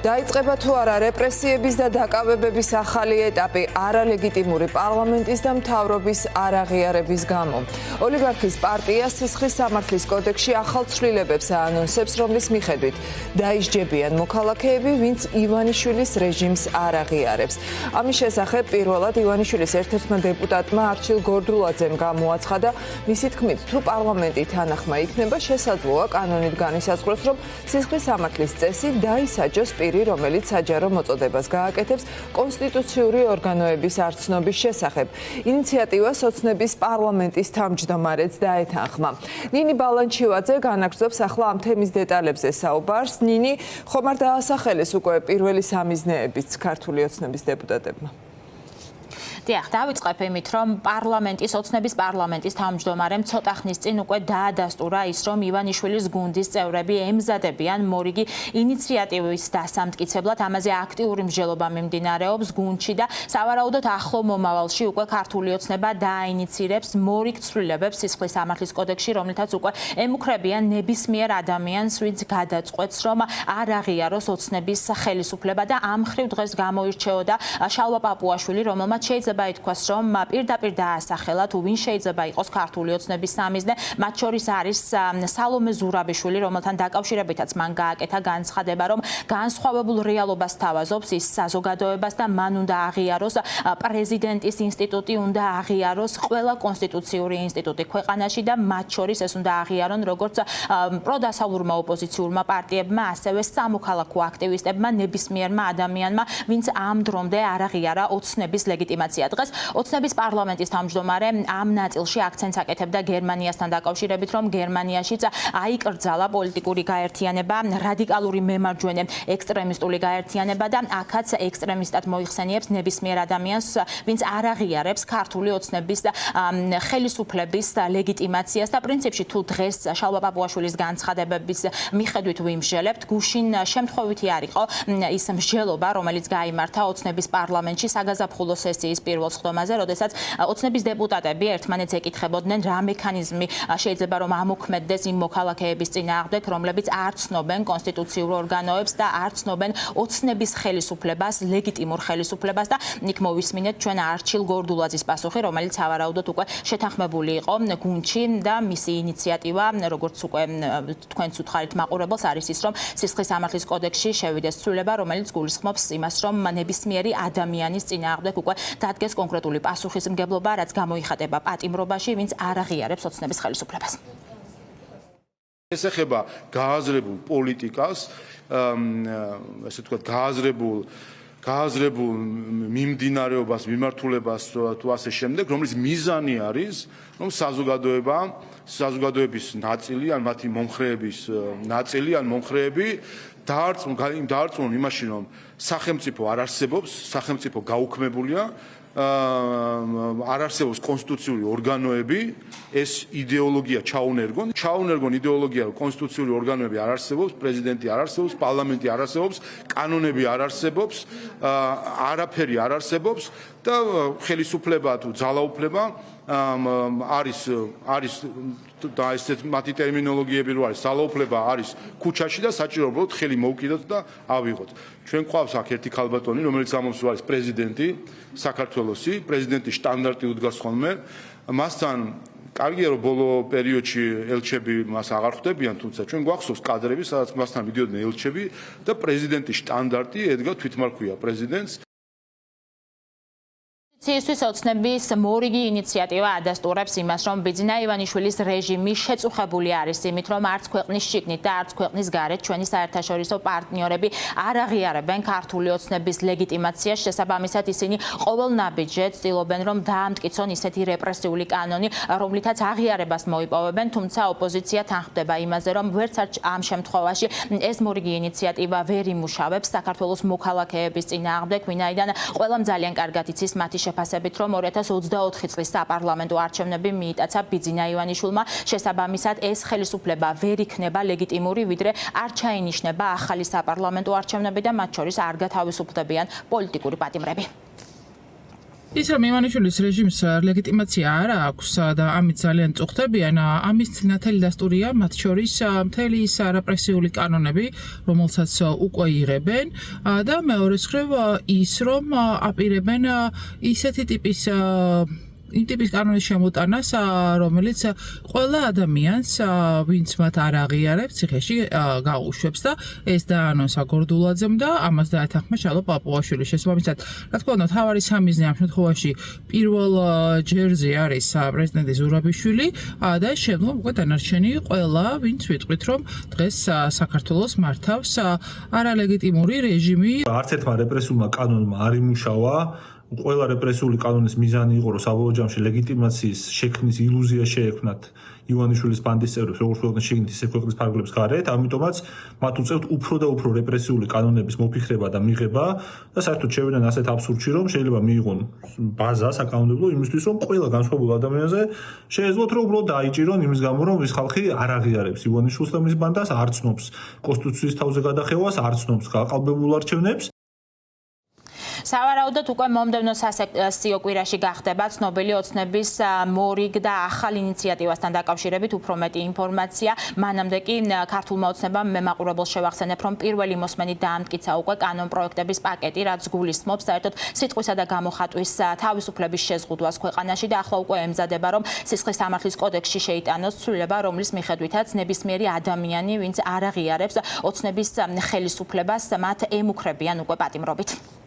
დაიწყება თუ არა რეპრესიების და დაკავებების ახალი ეტაპი არალეგიტიმური პარლამენტის და მთავრობის არაღიარების გამო. ოლიგარქის პარტია სისხლის სამართლის კოდექსში ახალ ცვლილებებს აანონსებს, რომლის მიხედვით დაისჯებიან მოქალაქეები, ვინც ივანიშვილის რეჟიმს არ აღიარებს. ამის შესახებ პირველად ივანიშვილის ერთ-ერთმა დეპუტატმა არჩილ გორდულაძემ გამოაცხადა, მისი თქმით, თუ პარლამენტი თანახმა იქნება, შესაძლოა კანონით განისაზღვროს, რომ სისხლის სამართლის წესი დაისაჯოს პირი, რომელიც საჯარო მოწოდებას გააკეთებს კონსტიტუციური ორგანოების არცნობის შესახებ. ინიციატივას ოცნების პარლამენტის თავმჯდომარეც დაეთანხმა. ნინი ბალანჩივაძე განაგრძობს ახლა ამ თემის დეტალებზე საუბარს. ნინი, ხომ არ დაასახელეს უკვე პირველი სამიზნეებიც ქართული ოცნების დეპუტატებმა? დიახ, დავიწყებ იმით, რომ ოცნების პარლამენტის თავმჯდომარემ ცოტა ხნის წინ უკვე დაადასტურა ის, რომ ივანიშვილის გუნდის წევრები ემზადებიან მორიგი ინიციატივის დასამტკიცებლად. ამაზე აქტიური მსჯელობა მიმდინარეობს გუნდში და სავარაუდოდ ახლო მომავალში უკვე ქართული ოცნება დააინიცირებს მორიგ ცვლილებებს სისხლის სამართლის კოდექსში, რომლითაც უკვე ემუქრებიან ნებისმიერ ადამიანს, ვინც გადაწყვეტს, რომ არ აღიაროს ოცნების ხელისუფლება და ამ მხრივ დღეს გამოირჩეოდა შალვა პაპუაშვილი, რომელმაც შეიძლება ითქვას, რომ პირდაპირ დაასახელა თუ ვინ შეიძლება იყოს ქართული ოცნების სამიზნე, მათ შორის არის სალომე ზურაბიშვილი, რომელთან დაკავშირებითაც მან გააკეთა განცხადება, რომ განსხვავებულ რეალობას თავაზობს ის საზოგადოებას და მან უნდა აღიაროს პრეზიდენტის ინსტიტუტი, უნდა აღიაროს ყველა კონსტიტუციური ინსტიტუტი ქვეყანაში და მათ შორის ეს უნდა აღიარონ როგორც პროდასავლურმა ოპოზიციურმა პარტიებმა, ასევე სამოქალაქო აქტივისტებმა, ნებისმიერმა ადამიანმა, ვინც ამ დრომდე არ აღიარა ოცნების ლეგიტიმაცია. დღეს ოცნების პარლამენტის თავმჯდომარე ამ ნაწილში აქცენტს აკეთებდა გერმანიასთან დაკავშირებით, რომ გერმანიაშიც აიკრძალა პოლიტიკური გაერთიანება, რადიკალური მემარჯვენე ექსტრემისტული გაერთიანება და აქაც ექსტრემისტად მოიხსენიებს ნებისმიერ ადამიანს, ვინც არ აღიარებს ქართული ოცნების ხელისუფლების ლეგიტიმაციას და პრინციპში თუ დღეს შალვა პაპუაშვილის განცხადებების მიხედვით ვიმსჯელებთ, გუშინ შემთხვევითი არ იყო ის მსჯელობა, რომელიც გაიმართა ოცნების პარლამენტში საგაზაფხულო სესიის პირველ სხდომაზე, როდესაც ოცნების დეპუტატები ერთმანეთს ეკითხებოდნენ, რა მექანიზმი შეიძლება რომ ამოქმედდეს იმ მოქალაქეების წინააღმდეგ, რომლებიც არ ცნობენ კონსტიტუციურ ორგანოებს და არ ცნობენ ოცნების ხელისუფლებას, ლეგიტიმურ ხელისუფლებას და იქ მოვისმინეთ ჩვენ არჩილ გორდულაძის პასუხი, რომელიც სავარაუდოდ უკვე შეთანხმებული იყო გუნდში და მისი ინიციატივა, როგორც უკვე თქვენც უთხარით მაყურებელს, არის ის, რომ სისხლის სამართლის კოდექსში შევიდეს ცვლილება, რომელიც გულისხმობს იმას, რომ ნებისმიერი ადამიანის წინააღმდეგ უკვე დადგეს კონკრეტული პასუხისმგებლობა, რაც გამოიხატება პატიმრობაში, ვინც არ აღიარებს ოცნების ხელისუფლებას. ეს ეხება გააზრებულ პოლიტიკას, ესე ვთქვათ, გააზრებულ მიმდინარეობას, მიმართულებას თუ ასე შემდეგ, რომლის მიზანი არის, რომ საზოგადოების ნაწილი, ან მათი მომხრეების ნაწილი, ან მომხრეები დაარწმუნონ იმაში, რომ სახელმწიფო არ არსებობს, სახელმწიფო გაუქმებულია, არ არსებობს კონსტიტუციური ორგანოები, ეს იდეოლოგია ჩაუნერგონ იდეოლოგია, რომ კონსტიტუციური ორგანოები არ არსებობს, პრეზიდენტი არ არსებობს, პარლამენტი არ არსებობს, კანონები არ არსებობს, არაფერი არ არსებობს და ხელისუფლება თუ ძალაუფლება არის და ესეც მათი ტერმინოლოგიები რო არის, ძალაუფლება არის ქუჩაში და საჭირო უბრალოდ ხელი მოუკიდოთ და ავიღოთ. ჩვენ გვყავს აქ ერთი ქალბატონი, რომელიც ამობს არის პრეზიდენტი საქართველოსი, პრეზიდენტის სტანდარტი უდგას ხოლმე. მასთან კარგია რომ ბოლო პერიოდში ელჩები მას აღარ ხვდებიან, თუმცა ჩვენ გვახსოვს კადრები, სადაც მასთან მიდიოდნენ ელჩები და პრეზიდენტის სტანდარტი ედგა თვითმარქვია პრეზიდენტს. ციისთვის ოცნების მორიგი ინიციატივა ადასტურებს იმას, რომ ბიძინა ივანიშვილის რეჟიმი შეწუხებული არის იმით, რომ არც ქვეყნის შიგნით და არც ქვეყნის გარეთ ჩვენი საერთაშორისო პარტნიორები არ აღიარებენ ქართული ოცნების ლეგიტიმაციას. შესაბამისად, ისინი ყოველ ნაბიჯად ცდილობენ, რომ დაამტკიცონ ისეთი რეპრესიული კანონი, რომლითაც აღიარებას მოიპოვებენ, თუმცა ოპოზიცია თანხმდება იმაზე, რომ ვერც ამ შემთხვევაში ეს მორიგი ინიციატივა ვერ იმუშავებს საქართველოს მოქალაქეების წინააღმდეგ, ვინაიდან ყველამ ძალიან კარგად იცის მათი შეფასებით, რომ 2024 წლის საპარლამენტო არჩევნები მიიტაცა ბიძინა ივანიშვილმა. შესაბამისად, ეს ხელისუფლება ვერ იქნება ლეგიტიმური, ვიდრე არ ჩაინიშნება ახალი საპარლამენტო არჩევნები და მათ შორის არ გათავისუფლდებიან პოლიტიკური პატიმრები. ის რომ ივანიშვილის რეჟიმს ლეგიტიმაცია არ აქვს და ამით ძალიან წუხდებიან, ამის ნათელი დასტურია მათ შორის მთელი ის რეპრესიული კანონები, რომელსაც უკვე იღებენ და მეორე მხრივ ის რომ აპირებენ ისეთი ტიპის იმ ტიპის კანონის შემოტანას, რომელიც ყველა ადამიანს, ვინც მათ არ აღიარებს, ციხეში გაუშვებს და ეს დაანონსა გორდულაძემ და ამას დაეთანხმა შალო პაპუაშვილის შესაბამისად. რა თქმა უნდა, მთავარი სამიზნე ამ შემთხვევაში პირველ ჯერზე არის პრეზიდენტი ზურაბიშვილი და შემდგომ უკვე დანარჩენი ყველა, ვინც ვიტყვით, რომ დღეს საქართველოს მართავს არალეგიტიმური რეჟიმი. არც ერთმა რეპრესიულმა კანონმა არ იმუშავა. ყველა რეპრესიული კანონის მიზანი იყო, რომ საბოლოო ჯამში ლეგიტიმაციის შექმნის ილუზია შეექმნათ ივანიშვილის ბანდის წევრებს, როგორც ქვეყნის შიგნით, ისე ქვეყნის ფარგლებს გარეთ, ამიტომაც მათ უწევთ უფრო და უფრო რეპრესიული კანონების მოფიქრება და მიღება და საერთოდ შევიდნენ ასეთ აბსურდში, რომ შეიძლება მიიღონ ბაზა საკანონმდებლო იმისთვის, რომ ყველა განსხვავებულ ადამიანზე შეეძლოთ, რომ უბრალოდ დაიჭირონ იმის გამო, რომ ის ხალხი არ აღიარებს ივანიშვილს და მის ბანდას, არ ცნობს კონსტიტუციის თავზე გადახევას, არ ცნობს გაყალბებულ არჩევნებს. სავარაუდოდ უკვე მომდევნო სასექციო კვირაში გახდება ცნობილი ოცნების მორიგ და ახალ ინიციატივასთან დაკავშირებით უფრო მეტი ინფორმაცია. მანამდე კი ქართულმა ოცნებამ მემაყურებელს შევახსენებ, რომ პირველი მოსმენით დაამტკიცა უკვე კანონპროექტების პაკეტი, რაც გულისხმობს საერთოდ სიტყვისა და გამოხატვის თავისუფლების შეზღუდვას ქვეყანაში და ახლა უკვე ემზადება, რომ სისხლის სამართლის კოდექსში შეიტანოს ცვლილება, რომლის მიხედვითაც ნებისმიერი ადამიანი, ვინც არ აღიარებს ოცნების ხელისუფლებას, მათ ემუქრებიან უკვე პატიმრობით.